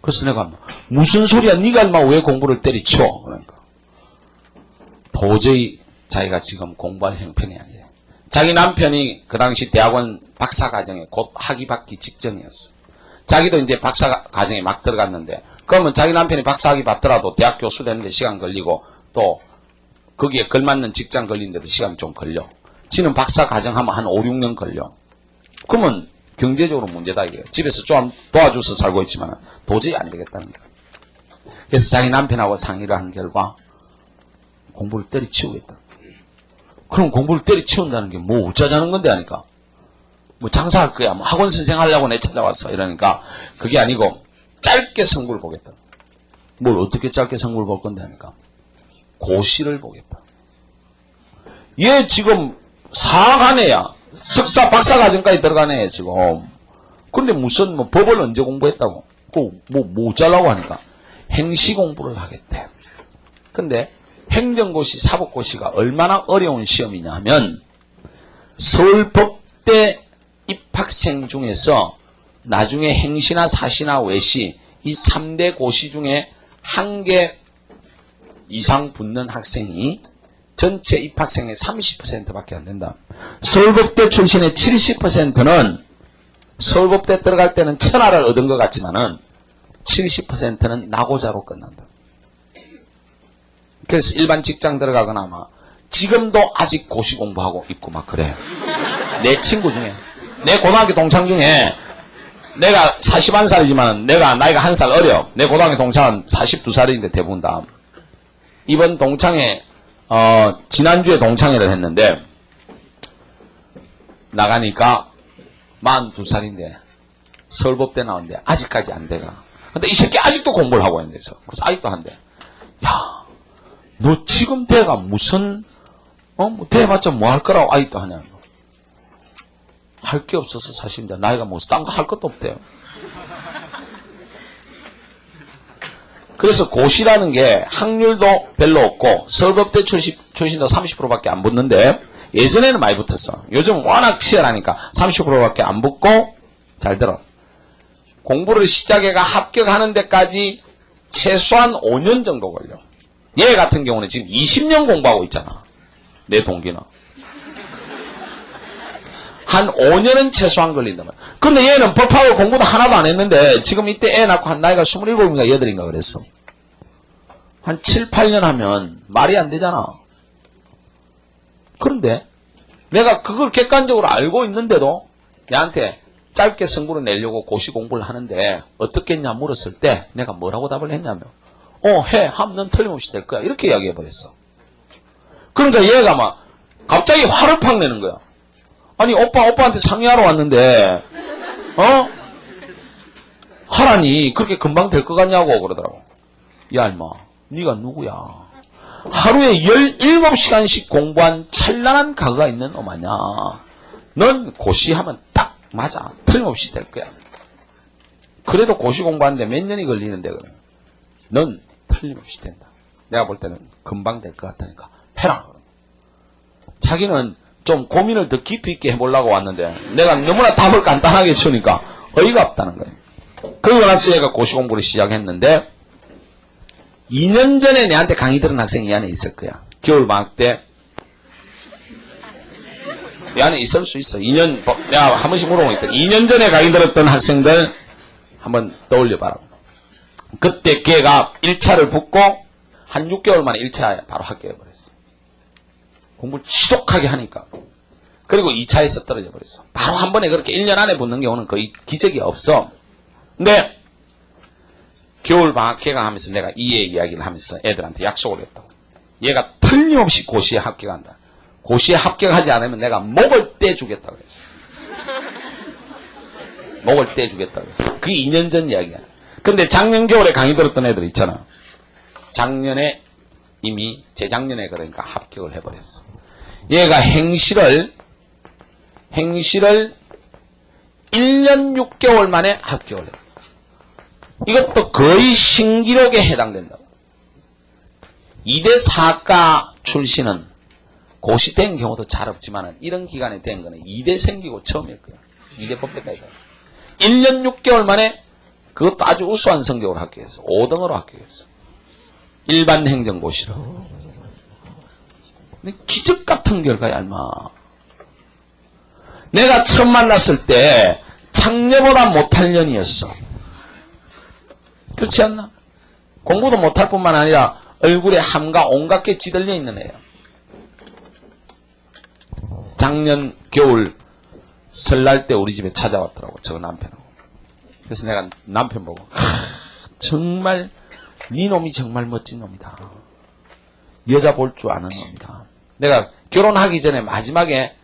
그래서 내가 무슨 소리야? 네가 얼마 왜 공부를 때리쳐? 그러니까 도저히 자기가 지금 공부할 형편이 아니야. 자기 남편이 그 당시 대학원 박사과정에 곧 학위 받기 직전이었어. 자기도 이제 박사과정에 막 들어갔는데 그러면 자기 남편이 박사학위 받더라도 대학 교수 되는데 시간 걸리고 또 거기에 걸맞는 직장 걸리는데도 시간이 좀 걸려. 지는 박사 과정하면 한 5, 6년 걸려. 그러면 경제적으로 문제다 이게. 집에서 좀 도와줘서 살고 있지만 도저히 안 되겠다는 거야. 그래서 자기 남편하고 상의를 한 결과 공부를 때려치우겠다. 그럼 공부를 때려치운다는 게 뭐 어쩌자는 건데 하니까 뭐 장사할 거야. 뭐 학원 선생 하려고 내 찾아왔어. 이러니까 그게 아니고 짧게 승부를 보겠다. 뭘 어떻게 짧게 승부를 볼 건데 하니까 고시를 보겠다. 얘 지금 사학한 애야. 석사, 박사 과정까지 들어간 애야 지금. 근데 무슨 뭐 법을 언제 공부했다고? 뭐 잘라고 하니까 행시 공부를 하겠대. 근데 행정고시, 사법고시가 얼마나 어려운 시험이냐 하면 서울법대 입학생 중에서 나중에 행시나 사시나 외시 이 3대 고시 중에 한 개 이상 붙는 학생이 전체 입학생의 30%밖에 안 된다. 서울법대 출신의 70%는 서울법대 들어갈 때는 천하를 얻은 것 같지만은 70%는 나고자로 끝난다. 그래서 일반 직장 들어가거나 아마 지금도 아직 고시 공부하고 있고 막 그래요. 내 친구 중에, 내 고등학교 동창 중에 내가 41살이지만 내가 나이가 1살 어려. 내 고등학교 동창은 42살인데 대부분 다. 이번 동창회 지난주에 동창회를 했는데 나가니까 42살인데 서울법대 나왔는데 아직까지 안 돼가. 근데 이 새끼 아직도 공부를 하고 있는 데서. 그래서 아직도 한대. 야, 너 지금 대가 무슨 뭐 대봤자 뭐 할 거라고 아직도 하냐. 할 게 없어서 사실 이제 나이가 뭐 딴 거 할 것도 없대요. 그래서 고시라는 게 확률도 별로 없고 서울법대 출신도 30%밖에 안 붙는데 예전에는 많이 붙었어. 요즘 워낙 치열하니까 30%밖에 안 붙고 잘 들어. 공부를 시작해가 합격하는 데까지 최소한 5년 정도 걸려. 얘 같은 경우는 지금 20년 공부하고 있잖아. 내 동기는. 한 5년은 최소한 걸린단 말이야. 근데 얘는 법하고 공부도 하나도 안 했는데 지금 이때 애 낳고 한 나이가 27인가 8인가 그랬어. 한 7, 8년 하면 말이 안 되잖아. 그런데 내가 그걸 객관적으로 알고 있는데도 얘한테 짧게 승부를 내려고 고시 공부를 하는데 어떻게 했냐 물었을 때 내가 뭐라고 답을 했냐면 해. 하면 넌 틀림없이 될 거야. 이렇게 이야기해버렸어. 그러니까 얘가 막 갑자기 화를 팍 내는 거야. 아니 오빠한테 상의하러 왔는데 하라니 그렇게 금방 될 것 같냐고 그러더라고. 야 임마 네가 누구야. 하루에 17시간씩 공부한 찬란한 가거가 있는 놈 아냐. 넌 고시하면 딱 맞아. 틀림없이 될 거야. 그래도 고시 공부하는데 몇 년이 걸리는데 그래. 넌 틀림없이 된다. 내가 볼 때는 금방 될 것 같다니까 해라. 자기는 좀 고민을 더 깊이 있게 해보려고 왔는데 내가 너무나 답을 간단하게 주니까 어이가 없다는 거예요. 그러고 나서 얘가 고시 공부를 시작했는데 2년 전에 내한테 강의 들은 학생이 이 안에 있을 거야. 겨울방학 때 이 안에 있을 수 있어. 2년 내가 한 번씩 물어보고 있다. 2년 전에 강의 들었던 학생들 한번 떠올려봐라. 그때 걔가 1차를 붙고 한 6개월 만에 1차에 바로 합격해버렸어. 공부를 지독하게 하니까. 그리고 2차에서 떨어져 버렸어. 바로 한 번에 그렇게 1년 안에 붙는 경우는 거의 기적이 없어. 근데 겨울 방학 개강하면서 내가 이해 이야기를 하면서 애들한테 약속을 했다고. 얘가 틀림없이 고시에 합격한다. 고시에 합격하지 않으면 내가 목을 떼주겠다 그랬어. 목을 떼주겠다 그랬어. 그게 2년 전 이야기야. 근데 작년 겨울에 강의 들었던 애들 있잖아. 작년에 이미 재작년에 그러니까 합격을 해버렸어. 얘가 행시를 1년 6개월 만에 합격을 해. 이것도 거의 신기록에 해당된다. 2대 사과 출신은 고시 된 경우도 잘 없지만 이런 기간에 된 거는 2대 생기고 처음일 거야. 2대 법대까지. 1년 6개월 만에 그것도 아주 우수한 성적으로 합격했어. 5등으로 합격했어. 일반 행정고시로. 기적 같은 결과야, 임마. 내가 처음 만났을 때 창녀보다 못할 년이었어. 그렇지 않나? 공부도 못할 뿐만 아니라 얼굴에 함과 온갖 게 찌들려 있는 애야. 작년 겨울 설날 때 우리 집에 찾아왔더라고. 저 남편하고. 그래서 내가 남편 보고 정말 네 놈이 정말 멋진 놈이다. 여자 볼 줄 아는 놈이다. 내가 결혼하기 전에 마지막에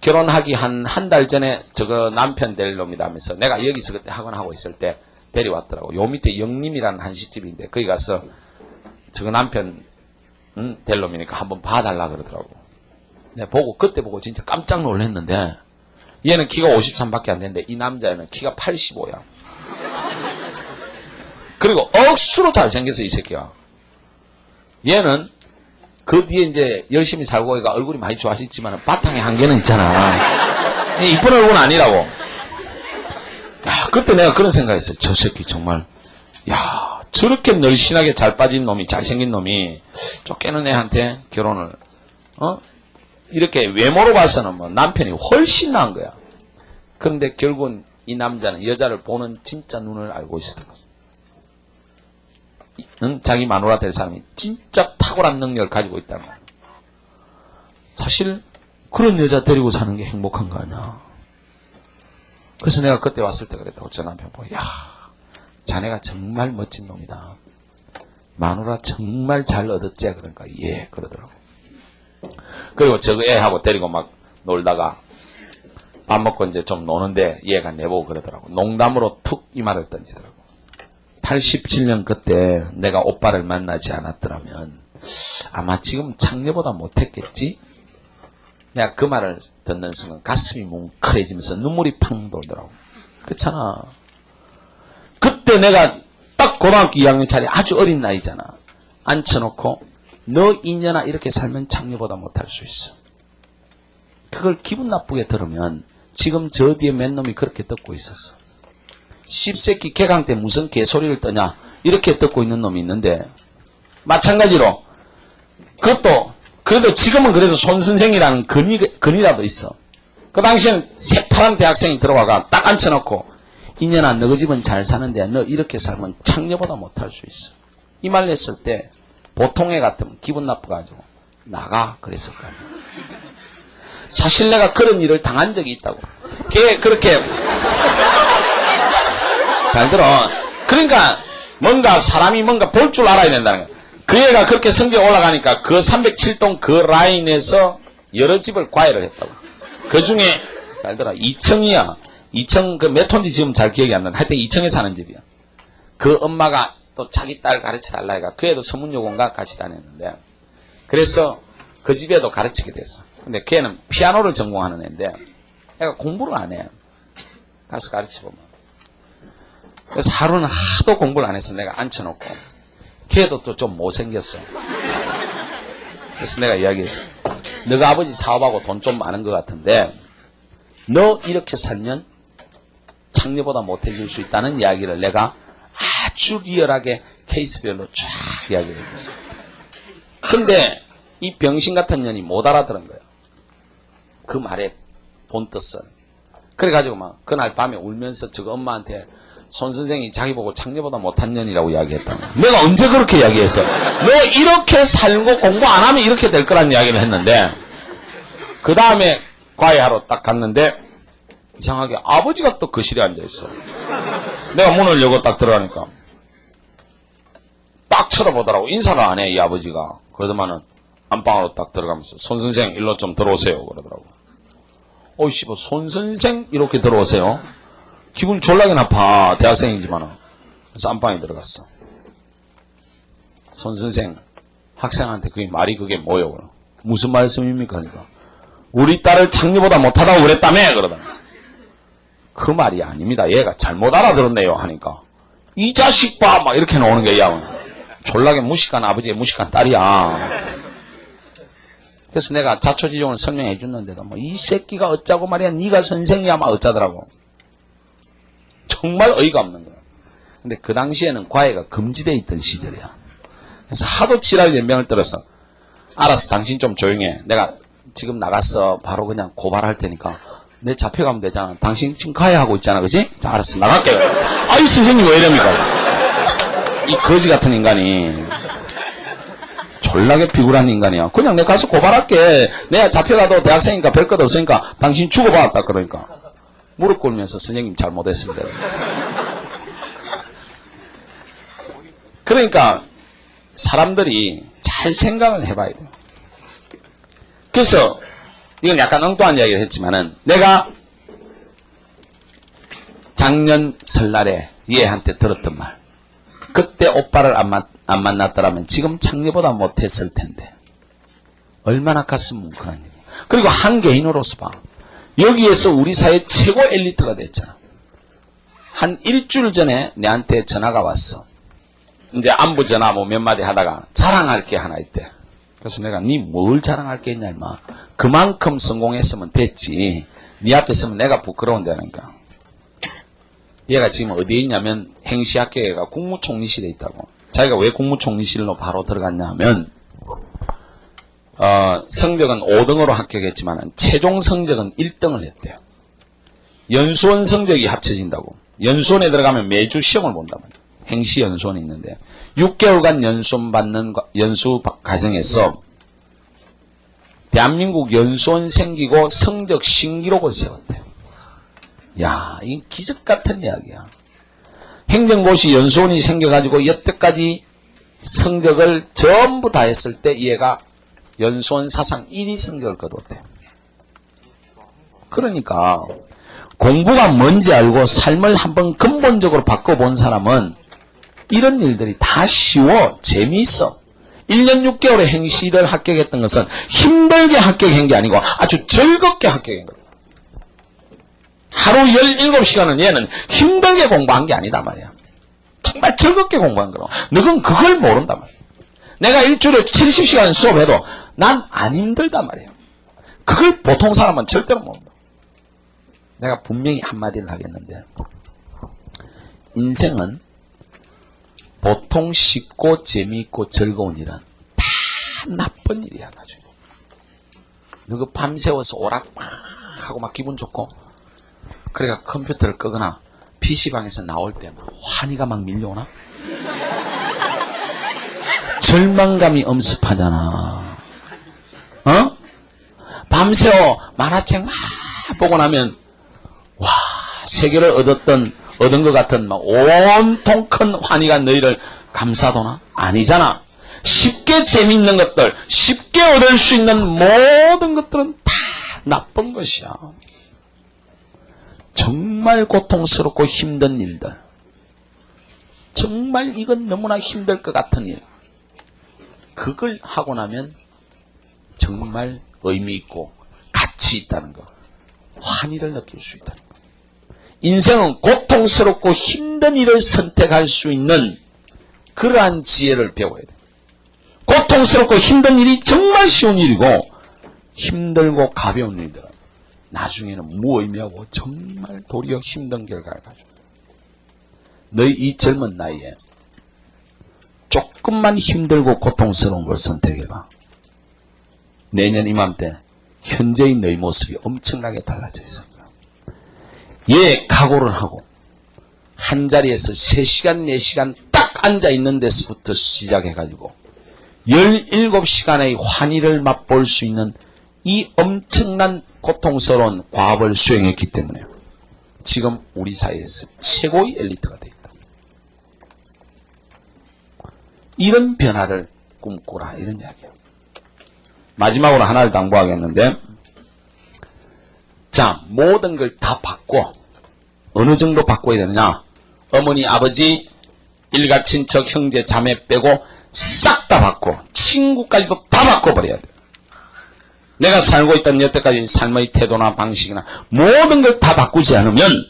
결혼하기 한 달 전에 저거 남편 될 놈이다 하면서 내가 여기서 그때 학원하고 있을 때 벨이 왔더라고. 요 밑에 영림이라는 한식집인데 거기 가서 저거 남편 될 놈이니까 한번 봐달라 그러더라고. 내가 그때 보고 진짜 깜짝 놀랐는데 얘는 키가 53밖에 안 되는데 이 남자애는 키가 85야. 그리고 억수로 잘생겼어 이 새끼가. 얘는 그 뒤에 이제 열심히 살고 얘가 얼굴이 많이 좋아졌지만 바탕에 한계는 있잖아. 이쁜 얼굴은 아니라고. 야, 그때 내가 그런 생각했어요. 저 새끼 정말 야 저렇게 널씬하게 잘 빠진 놈이 잘생긴 놈이 쫓기는 애한테 결혼을 이렇게 외모로 봐서는 뭐 남편이 훨씬 나은 거야. 그런데 결국은 이 남자는 여자를 보는 진짜 눈을 알고 있었던 자기 마누라 될 사람이 진짜 탁월한 능력을 가지고 있다는 거야. 사실 그런 여자 데리고 사는 게 행복한 거 아니야. 그래서 내가 그때 왔을 때 그랬다고. 저 남편 보고 야 자네가 정말 멋진 놈이다. 마누라 정말 잘 얻었지? 그러니까 예 그러더라고. 그리고 저거 애하고 데리고 막 놀다가 밥 먹고 이제 좀 노는데 얘가 내보고 그러더라고. 농담으로 툭 이 말을 던지더라고. 87년 그때 내가 오빠를 만나지 않았더라면 아마 지금 창녀보다 못했겠지? 내가 그 말을 듣는 순간 가슴이 뭉클해지면서 눈물이 팡 돌더라고. 그렇잖아. 그때 내가 딱 고등학교 2학년짜리 아주 어린 나이잖아. 앉혀놓고 너 이년아 이렇게 살면 창녀보다 못할 수 있어. 그걸 기분 나쁘게 들으면 지금 저 뒤에 맨 놈이 그렇게 듣고 있었어. 씹새끼 개강 때 무슨 개소리를 떠냐 이렇게 듣고 있는 놈이 있는데 마찬가지로 그것도 그래도 지금은 그래도 손선생이라는 근이라도 있어. 그 당시에는 새파란 대학생이 들어와가 딱 앉혀놓고 이년아 너 그 집은 잘 사는데 너 이렇게 살면 창녀보다 못할 수 있어. 이 말 했을 때 보통 애 같으면 기분 나빠가지고 나가 그랬을 거야. 사실 내가 그런 일을 당한 적이 있다고. 걔 그렇게 잘 들어. 그러니까 뭔가 사람이 뭔가 볼 줄 알아야 된다는 거야. 그 애가 그렇게 성적 올라가니까 그 307동 그 라인에서 여러 집을 과외를 했다고. 그 중에 잘 들어 2층이야. 2층 그 몇 톤지 지금 잘 기억이 안 나는데 하여튼 2층에 사는 집이야. 그 엄마가 또 자기 딸 가르쳐 달라 해가 그 애도 서문여고인가 같이 다녔는데 그래서 그 집에도 가르치게 됐어. 근데 걔는 피아노를 전공하는 애인데 애가 공부를 안 해. 가서 가르쳐보면. 그래서 하루는 하도 공부를 안 해서 내가 앉혀놓고 걔도 또 좀 못생겼어. 그래서 내가 이야기했어. 너가 아버지 사업하고 돈 좀 많은 것 같은데 너 이렇게 살면 창녀보다 못해질 수 있다는 이야기를 내가 아주 리얼하게 케이스별로 쫙 이야기를 해줬어. 근데 이 병신 같은 년이 못 알아들은 거야. 그 말의 본뜻을. 그래가지고 막 그날 밤에 울면서 저거 엄마한테 손 선생이 자기 보고 창녀보다 못한 년이라고 이야기했다는 거야. 내가 언제 그렇게 이야기했어? 너 이렇게 살고 공부 안 하면 이렇게 될 거란 이야기를 했는데 그 다음에 과외하러 딱 갔는데 이상하게 아버지가 또 거실에 앉아있어. 내가 문을 열고 딱 들어가니까 딱 쳐다보더라고. 인사를 안 해 이 아버지가. 그러더만은 안방으로 딱 들어가면서 손 선생 일로 좀 들어오세요 그러더라고. 어이씨 뭐 손 선생 이렇게 들어오세요. 기분이 졸라게 나빠. 대학생이지만은. 그래서 안방에 들어갔어. 손 선생 학생한테 그게 말이 그게 뭐예요? 무슨 말씀입니까? 그러니까 우리 딸을 창녀보다 못하다고 그랬다며 그러다. 그 말이 아닙니다. 얘가 잘못 알아들었네요 하니까 이 자식 봐 막 이렇게 나오는 거야. 졸라게 무식한 아버지의 무식한 딸이야. 그래서 내가 자초지종을 설명해 줬는데도 뭐 이 새끼가 어쩌고 말이야 네가 선생이야 막 어쩌더라고. 정말 어이가 없는 거야. 근데 그 당시에는 과외가 금지되어 있던 시절이야. 그래서 하도 지랄 연명을 떨었어. 알았어 당신 좀 조용해. 내가 지금 나갔어. 바로 그냥 고발할 테니까 내 잡혀가면 되잖아. 당신 지금 과외하고 있잖아. 그지? 자, 알았어 나갈게요. 아이 선생님 왜 이럽니까? 이 거지 같은 인간이 졸라게 비굴한 인간이야. 그냥 내가 가서 고발할게. 내가 잡혀가도 대학생이니까 별 것 없으니까 당신 죽어봤다. 그러니까. 무릎 꿇으면서 선생님 잘못했습니다. 그러니까 사람들이 잘 생각을 해봐야 돼요. 그래서 이건 약간 엉뚱한 이야기를 했지만은 내가 작년 설날에 얘한테 들었던 말. 그때 오빠를 안 만났더라면 지금 창녀보다 못했을 텐데. 얼마나 가슴 뭉클한지. 그리고 한 개인으로서 봐. 여기에서 우리 사회 최고 엘리트가 됐잖아. 한 일주일 전에 내한테 전화가 왔어. 이제 안부 전화 뭐 몇 마디 하다가 자랑할 게 하나 있대. 그래서 내가 니 뭘 자랑할 게 있냐 임마. 그만큼 성공했으면 됐지. 니 앞에 서면 내가 부끄러운다니까. 얘가 지금 어디에 있냐면 행시학교가 국무총리실에 있다고. 자기가 왜 국무총리실로 바로 들어갔냐 하면 성적은 5등으로 합격했지만 최종 성적은 1등을 했대요. 연수원 성적이 합쳐진다고. 연수원에 들어가면 매주 시험을 본단 말이에요. 행시 연수원이 있는데 6개월간 연수원 받는 연수 과정에서 대한민국 연수원 생기고 성적 신기록을 세웠대요. 야, 이 기적 같은 이야기야. 행정고시 연수원이 생겨가지고 여태까지 성적을 전부 다 했을 때 얘가 연수원 사상 1위 성적을 거뒀대. 그러니까 공부가 뭔지 알고 삶을 한번 근본적으로 바꿔본 사람은 이런 일들이 다 쉬워. 재미있어. 1년 6개월의 행시를 합격했던 것은 힘들게 합격한 게 아니고 아주 즐겁게 합격한 거야. 하루 17시간은 얘는 힘들게 공부한 게 아니다 말이야. 정말 즐겁게 공부한 거로. 너는 그걸 모른단 말이야. 내가 일주일에 70시간 수업해도 난 안 힘들단 말이야. 그걸 보통 사람은 절대로 모른다. 내가 분명히 한마디를 하겠는데 인생은 보통 쉽고 재미있고 즐거운 일은 다 나쁜 일이야. 나중에 너가 밤새워서 오락 막 하고 막 기분 좋고 그러니까 컴퓨터를 끄거나 PC방에서 나올 때 막 환희가 막 밀려오나? 절망감이 엄습하잖아. 어? 밤새워 만화책 막 보고 나면 와, 세계를 얻은 것 같은 막 온통 큰 환희가 너희를 감싸도나? 아니잖아. 쉽게 재미있는 것들, 쉽게 얻을 수 있는 모든 것들은 다 나쁜 것이야. 정말 고통스럽고 힘든 일들, 정말 이건 너무나 힘들 것 같은 일, 그걸 하고 나면 정말 의미 있고 가치 있다는 거, 환희를 느낄 수 있다는 거. 인생은 고통스럽고 힘든 일을 선택할 수 있는 그러한 지혜를 배워야 돼. 고통스럽고 힘든 일이 정말 쉬운 일이고 힘들고 가벼운 일들은 나중에는 무의미하고 정말 도리어 힘든 결과를 가져요. 너희 이 젊은 나이에 조금만 힘들고 고통스러운 걸 선택해봐. 내년 이맘때 현재의 너희 모습이 엄청나게 달라져 있어요. 얘 각오를 하고 한 자리에서 3시간 4시간 딱 앉아있는 데서부터 시작해가지고 17시간의 환희를 맛볼 수 있는 이 엄청난 고통스러운 과업을 수행했기 때문에 지금 우리 사회에서 최고의 엘리트가 되어 있다. 이런 변화를 꿈꾸라 이런 이야기예요. 마지막으로 하나를 당부하겠는데 자, 모든 걸 다 바꿔. 어느 정도 바꿔야 되느냐? 어머니, 아버지, 일가, 친척, 형제, 자매 빼고 싹 다 바꿔. 친구까지도 다 바꿔버려야 돼. 내가 살고 있던 여태까지 삶의 태도나 방식이나 모든 걸 다 바꾸지 않으면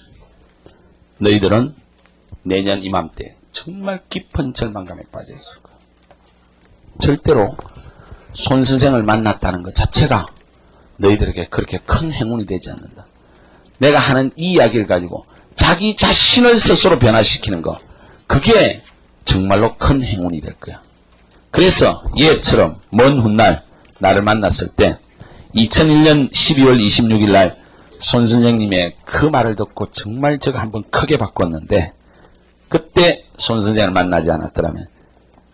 너희들은 내년 이맘때 정말 깊은 절망감에 빠져 있을 거야. 절대로 손 선생을 만났다는 것 자체가 너희들에게 그렇게 큰 행운이 되지 않는다. 내가 하는 이 이야기를 가지고 자기 자신을 스스로 변화시키는 거, 그게 정말로 큰 행운이 될 거야. 그래서 얘처럼 먼 훗날 나를 만났을 때 2001년 12월 26일 날 손 선생님의 그 말을 듣고 정말 제가 한번 크게 바꿨는데 그때 손 선생을 만나지 않았더라면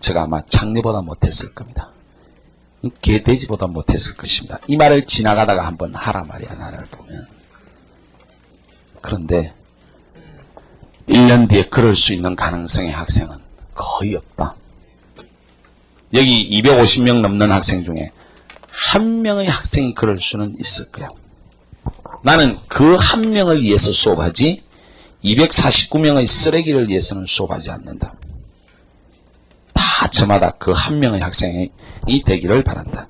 제가 아마 장래보다 못했을 겁니다. 개 돼지보다 못했을 것입니다. 이 말을 지나가다가 한번 하라 말이야, 나를 보면. 그런데 1년 뒤에 그럴 수 있는 가능성의 학생은 거의 없다. 여기 250명 넘는 학생 중에 한 명의 학생이 그럴 수는 있을 거야. 나는 그 한 명을 위해서 수업하지 249명의 쓰레기를 위해서는 수업하지 않는다. 다 저마다 그 한 명의 학생이 되기를 바란다.